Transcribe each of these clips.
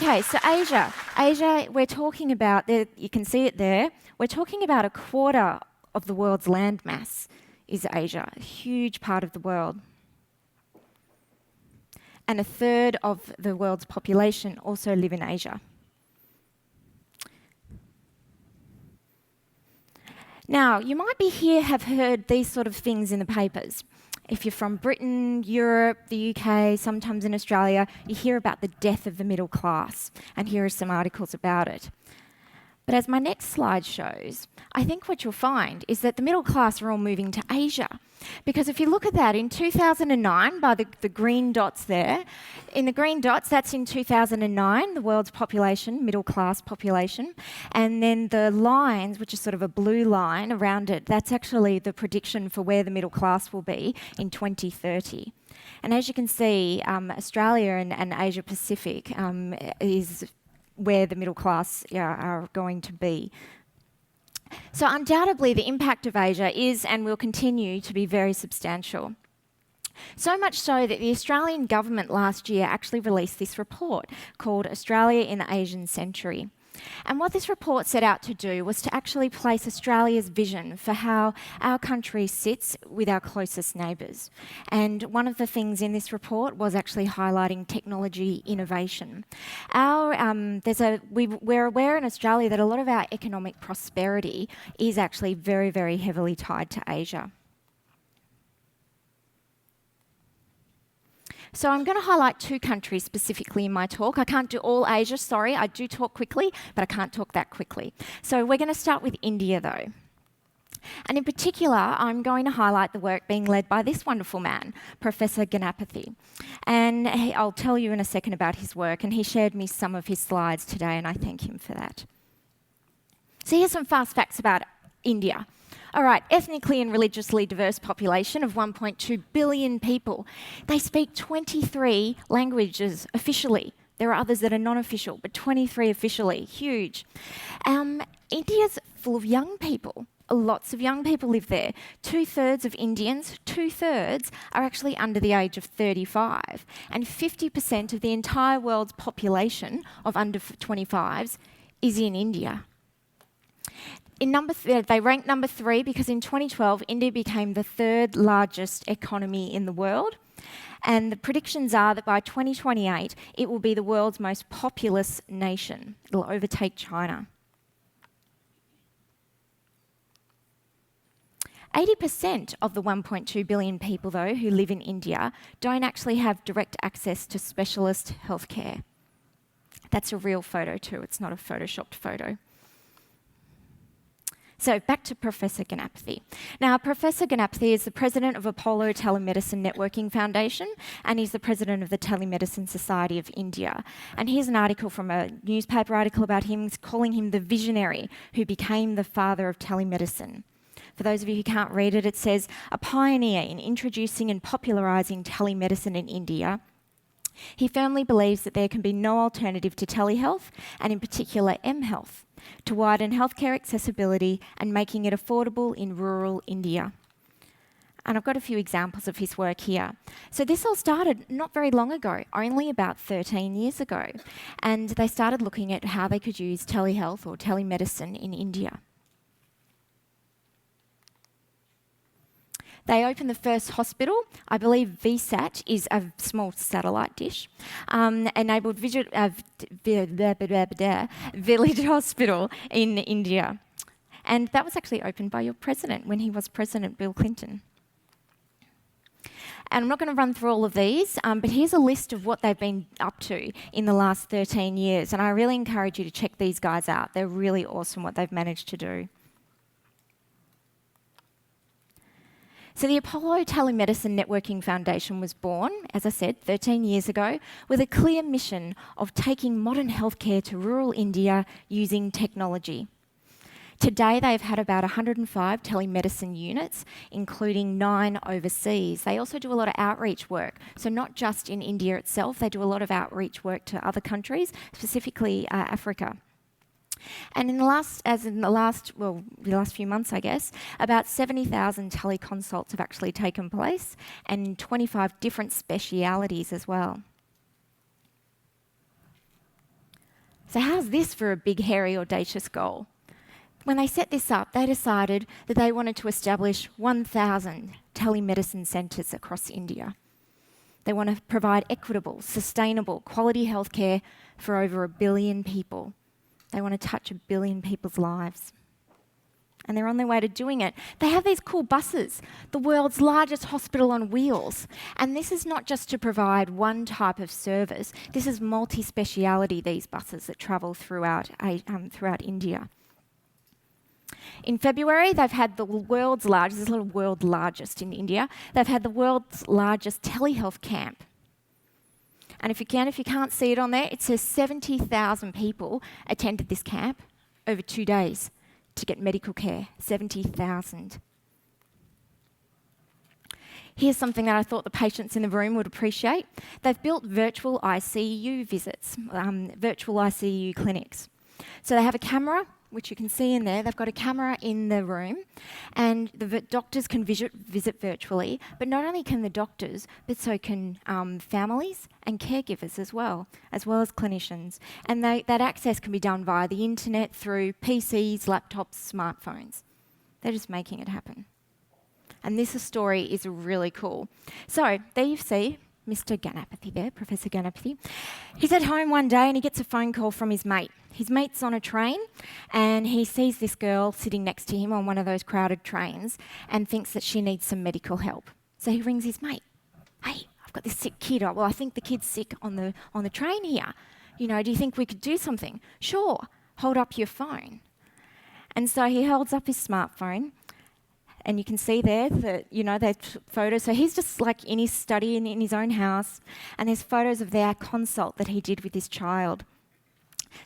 Okay, so Asia. Asia, we're talking about, you can see it there, we're talking about a quarter of the world's land mass is Asia, a huge part of the world. And a third of the world's population also live in Asia. Now, you might be here, have heard these sort of things in the papers. If you're from Britain, Europe, the UK, sometimes in Australia, you hear about the death of the middle class, and here are some articles about it. But as my next slide shows, I think what you'll find is that the middle class are all moving to Asia. Because if you look at that, in 2009, by the green dots there, in the green dots, that's in 2009, the world's population, middle class population. And then the lines, which is sort of a blue line around it, that's actually the prediction for where the middle class will be in 2030. And as you can see, Australia and Asia Pacific is where the middle class are going to be. So undoubtedly the impact of Asia is and will continue to be very substantial. So much so that the Australian government last year actually released this report called Australia in the Asian Century. And what this report set out to do was to actually place Australia's vision for how our country sits with our closest neighbours. And one of the things in this report was actually highlighting technology innovation. We're aware in Australia that a lot of our economic prosperity is actually very, very heavily tied to Asia. So I'm going to highlight two countries specifically in my talk. I can't do all Asia, sorry. I do talk quickly, but I can't talk that quickly. So we're going to start with India, though. And in particular, I'm going to highlight the work being led by this wonderful man, Professor Ganapathy. And I'll tell you in a second about his work, and he shared me some of his slides today, and I thank him for that. So here's some fast facts about India. All right, ethnically and religiously diverse population of 1.2 billion people. They speak 23 languages officially. There are others that are non-official, but 23 officially, huge. India's full of young people. Lots of young people live there. 2/3 of Indians, 2/3 are actually under the age of 35. And 50% of the entire world's population of under 25s is in India. They ranked number 3 because in 2012, India became the 3rd largest economy in the world. And the predictions are that by 2028, it will be the world's most populous nation. It'll overtake China. 80% of the 1.2 billion people, though, who live in India don't actually have direct access to specialist healthcare. That's a real photo too, it's not a photoshopped photo. So back to Professor Ganapathy. Now, Professor Ganapathy is the president of Apollo Telemedicine Networking Foundation, and he's the president of the Telemedicine Society of India. And here's an article from a newspaper article about him, calling him the visionary who became the father of telemedicine. For those of you who can't read it, it says, a pioneer in introducing and popularising telemedicine in India. He firmly believes that there can be no alternative to telehealth, and in particular mHealth, to widen healthcare accessibility and making it affordable in rural India. And I've got a few examples of his work here. So this all started not very long ago, only about 13 years ago. And they started looking at how they could use telehealth or telemedicine in India. They opened the first hospital. I believe VSAT is a small satellite dish, enabled village hospital in India. And that was actually opened by your president when he was President Bill Clinton. And I'm not going to run through all of these, but here's a list of what they've been up to in the last 13 years. And I really encourage you to check these guys out. They're really awesome what they've managed to do. So the Apollo Telemedicine Networking Foundation was born, as I said, 13 years ago, with a clear mission of taking modern healthcare to rural India using technology. Today, they've had about 105 telemedicine units, including 9 overseas. They also do a lot of outreach work. So not just in India itself, they do a lot of outreach work to other countries, specifically Africa. And in the last few months, I guess, about 70,000 teleconsults have actually taken place, and 25 different specialities as well. So how's this for a big, hairy, audacious goal? When they set this up, they decided that they wanted to establish 1,000 telemedicine centres across India. They want to provide equitable, sustainable, quality healthcare for over 1 billion people. They want to touch 1 billion people's lives. And they're on their way to doing it. They have these cool buses, the world's largest hospital on wheels. And this is not just to provide one type of service. This is multi-speciality, these buses that travel throughout India. In February, they've had the world's largest, this is the world's largest in India, they've had the world's largest telehealth camp. And if you can't see it on there, it says 70,000 people attended this camp over 2 days to get medical care. 70,000. Here's something that I thought the patients in the room would appreciate. They've built virtual ICU visits, virtual ICU clinics. So they have a camera, which you can see in there. They've got a camera in the room, and the doctors can visit virtually. But not only can the doctors, but so can families and caregivers as well as clinicians. And that access can be done via the internet, through PCs, laptops, smartphones. They're just making it happen. And this story is really cool. So there you see Mr. Ganapathy there, Professor Ganapathy. He's at home one day and he gets a phone call from his mate. His mate's on a train and he sees this girl sitting next to him on one of those crowded trains and thinks that she needs some medical help. So he rings his mate. Hey, I've got this sick kid. Well, I think the kid's sick on the train here. Do you think we could do something? Sure, hold up your phone. And so he holds up his smartphone. And you can see there that, there's photos. So he's just like in his study in his own house. And there's photos of their consult that he did with his child.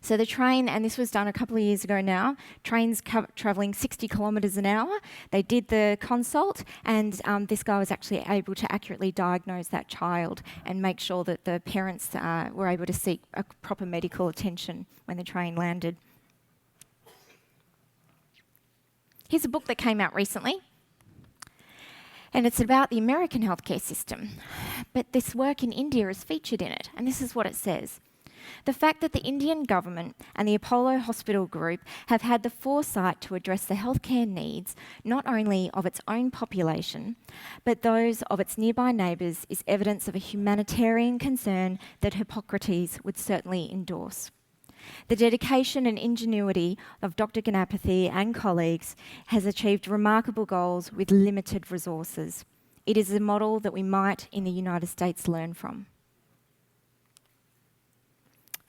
So the train, and this was done a couple of years ago now, trains travelling 60 kilometres an hour. They did the consult, and this guy was actually able to accurately diagnose that child and make sure that the parents were able to seek a proper medical attention when the train landed. Here's a book that came out recently. And it's about the American healthcare system. But this work in India is featured in it. And this is what it says. The fact that the Indian government and the Apollo Hospital Group have had the foresight to address the healthcare needs not only of its own population, but those of its nearby neighbours is evidence of a humanitarian concern that Hippocrates would certainly endorse. The dedication and ingenuity of Dr. Ganapathy and colleagues has achieved remarkable goals with limited resources. It is a model that we might, in the United States, learn from.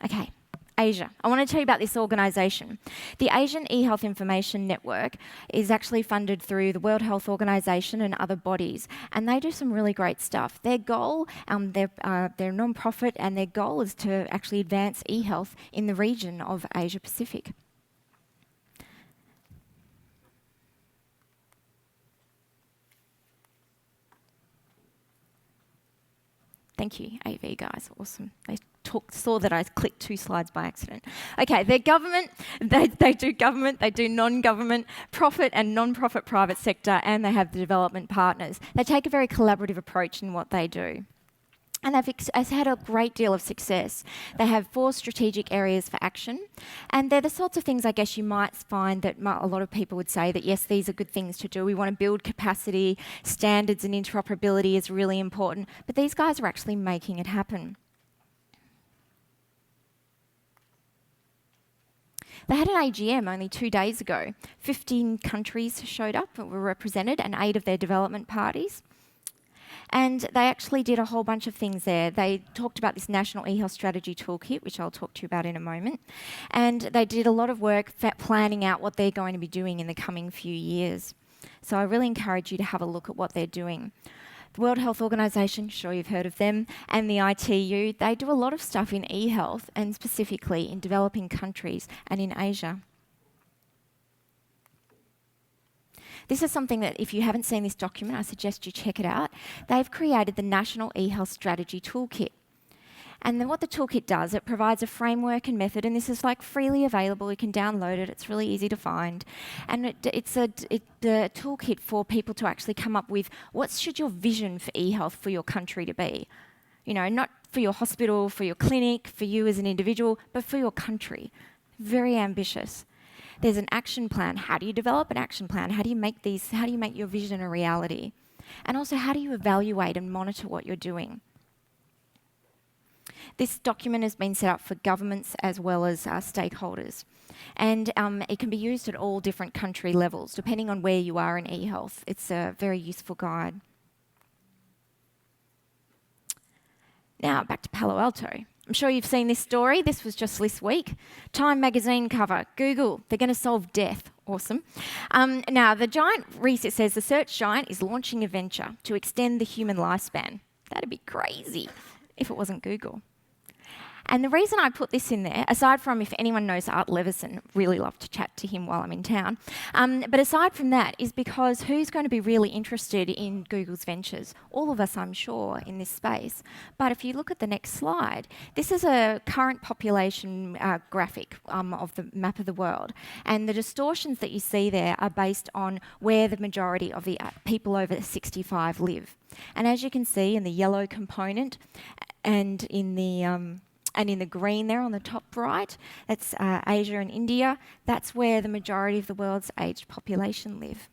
Okay, Asia. I want to tell you about this organisation. The Asian eHealth Information Network is actually funded through the World Health Organization and other bodies, and they do some really great stuff. Their goal, they're non-profit, and their goal is to actually advance eHealth in the region of Asia Pacific. Thank you, AV guys, awesome. They saw that I clicked 2 slides by accident. Okay, they're government, they do non-government, profit and non-profit private sector, and they have the development partners. They take a very collaborative approach in what they do. And they've had a great deal of success. They have 4 strategic areas for action. And they're the sorts of things I guess you might find that a lot of people would say that, yes, these are good things to do. We want to build capacity, standards and interoperability is really important. But these guys are actually making it happen. They had an AGM only 2 days ago. 15 countries showed up and were represented, and 8 of their development parties. And they actually did a whole bunch of things there. They talked about this National eHealth Strategy Toolkit, which I'll talk to you about in a moment. And they did a lot of work planning out what they're going to be doing in the coming few years. So I really encourage you to have a look at what they're doing. The World Health Organization, sure you've heard of them, and the ITU, they do a lot of stuff in eHealth, and specifically in developing countries and in Asia. This is something that, if you haven't seen this document, I suggest you check it out. They've created the National eHealth Strategy Toolkit. And then what the toolkit does, it provides a framework and method, and this is like freely available. You can download it. It's really easy to find. And it's a toolkit for people to actually come up with what should your vision for eHealth for your country to be. You know, not for your hospital, for your clinic, for you as an individual, but for your country. Very ambitious. There's an action plan. How do you develop an action plan? How do you make your vision a reality? And also, how do you evaluate and monitor what you're doing? This document has been set up for governments as well as stakeholders. And it can be used at all different country levels, depending on where you are in e-health. It's a very useful guide. Now, back to Palo Alto. I'm sure you've seen this story. This was just this week. Time magazine cover. Google, they're going to solve death. Awesome. Now, the giant research says the search giant is launching a venture to extend the human lifespan. That'd be crazy if it wasn't Google. And the reason I put this in there, aside from if anyone knows Art Leveson, really love to chat to him while I'm in town, but aside from that is because who's going to be really interested in Google's ventures? All of us, I'm sure, in this space. But if you look at the next slide, this is a current population graphic of the map of the world. And the distortions that you see there are based on where the majority of the people over 65 live. And as you can see in the yellow component and in the green there on the top right, that's Asia and India. That's where the majority of the world's aged population live.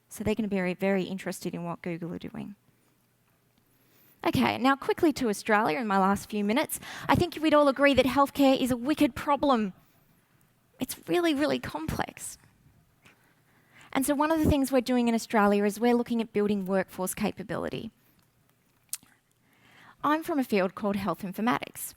So they're going to be very, very interested in what Google are doing. Okay, now quickly to Australia in my last few minutes. I think we'd all agree that healthcare is a wicked problem. It's really, really complex. And so one of the things we're doing in Australia is we're looking at building workforce capability. I'm from a field called health informatics.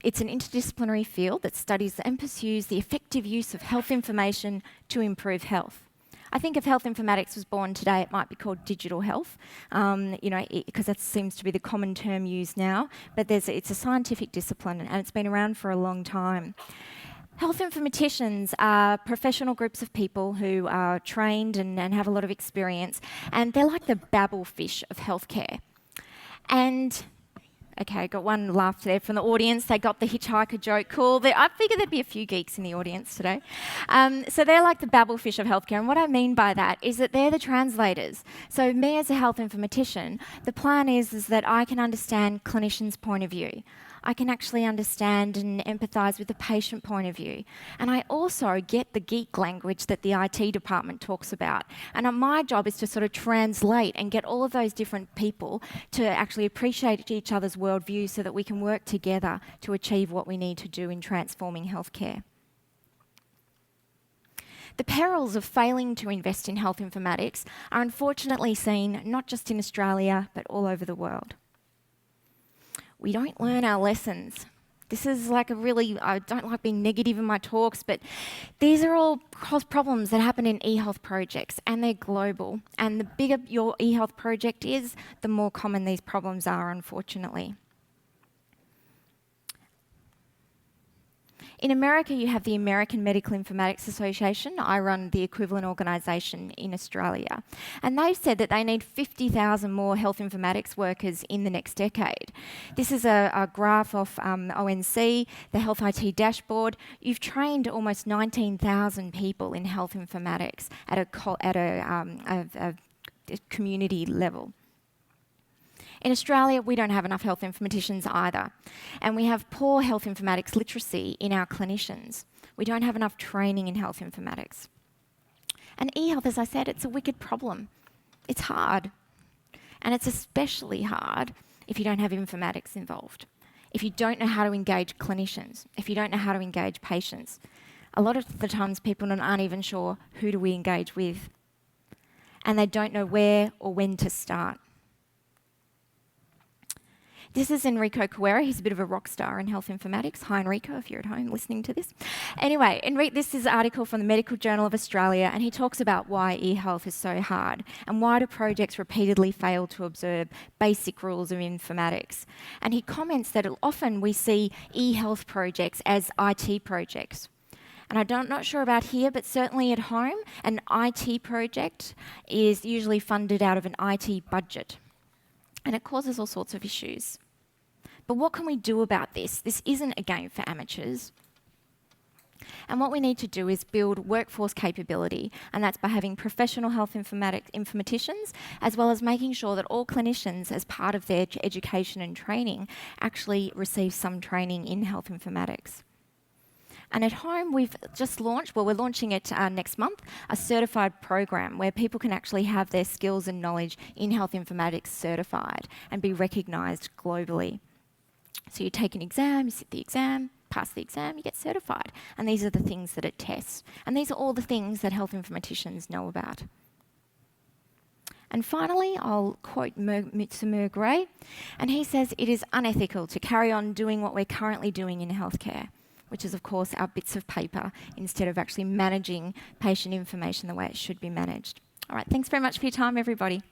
It's an interdisciplinary field that studies and pursues the effective use of health information to improve health. I think if health informatics was born today, it might be called digital health, because that seems to be the common term used now. But it's a scientific discipline, and it's been around for a long time. Health informaticians are professional groups of people who are trained and have a lot of experience, and they're like the babble fish of healthcare. And okay, I got one laugh there from the audience. They got the hitchhiker joke. Cool. I figured there'd be a few geeks in the audience today. So they're like the babblefish of healthcare. And what I mean by that is that they're the translators. So me as a health informatician, the plan is that I can understand clinicians' point of view. I can actually understand and empathise with the patient point of view. And I also get the geek language that the IT department talks about. And my job is to sort of translate and get all of those different people to actually appreciate each other's worldview so that we can work together to achieve what we need to do in transforming healthcare. The perils of failing to invest in health informatics are unfortunately seen not just in Australia, but all over the world. We don't learn our lessons. This is like I don't like being negative in my talks, but these are all problems that happen in e-health projects, and they're global. And the bigger your e-health project is, the more common these problems are, unfortunately. In America, you have the American Medical Informatics Association. I run the equivalent organisation in Australia. And they've said that they need 50,000 more health informatics workers in the next decade. This is a graph of ONC, the Health IT dashboard. You've trained almost 19,000 people in health informatics at a community level. In Australia, we don't have enough health informaticians either, and we have poor health informatics literacy in our clinicians. We don't have enough training in health informatics. And e-health, as I said, it's a wicked problem. It's hard, and it's especially hard if you don't have informatics involved, if you don't know how to engage clinicians, if you don't know how to engage patients. A lot of the times people aren't even sure who do we engage with, and they don't know where or when to start. This is Enrico Cuera. He's a bit of a rock star in health informatics. Hi, Enrico, if you're at home listening to this. Anyway, this is an article from the Medical Journal of Australia, and he talks about why e-health is so hard and why do projects repeatedly fail to observe basic rules of informatics. And he comments that often we see e-health projects as IT projects. And I'm not sure about here, but certainly at home, an IT project is usually funded out of an IT budget. And it causes all sorts of issues. But what can we do about this? This isn't a game for amateurs. And what we need to do is build workforce capability, and that's by having professional health informaticians, as well as making sure that all clinicians, as part of their education and training, actually receive some training in health informatics. And at home, we've just launched, well, we're launching it next month, a certified program where people can actually have their skills and knowledge in health informatics certified and be recognised globally. So you take an exam, you sit the exam, pass the exam, you get certified. And these are the things that it tests. And these are all the things that health informaticians know about. And finally, I'll quote Mr. Gray, and he says, "It is unethical to carry on doing what we're currently doing in healthcare," which is, of course, our bits of paper, instead of actually managing patient information the way it should be managed. All right, thanks very much for your time, everybody.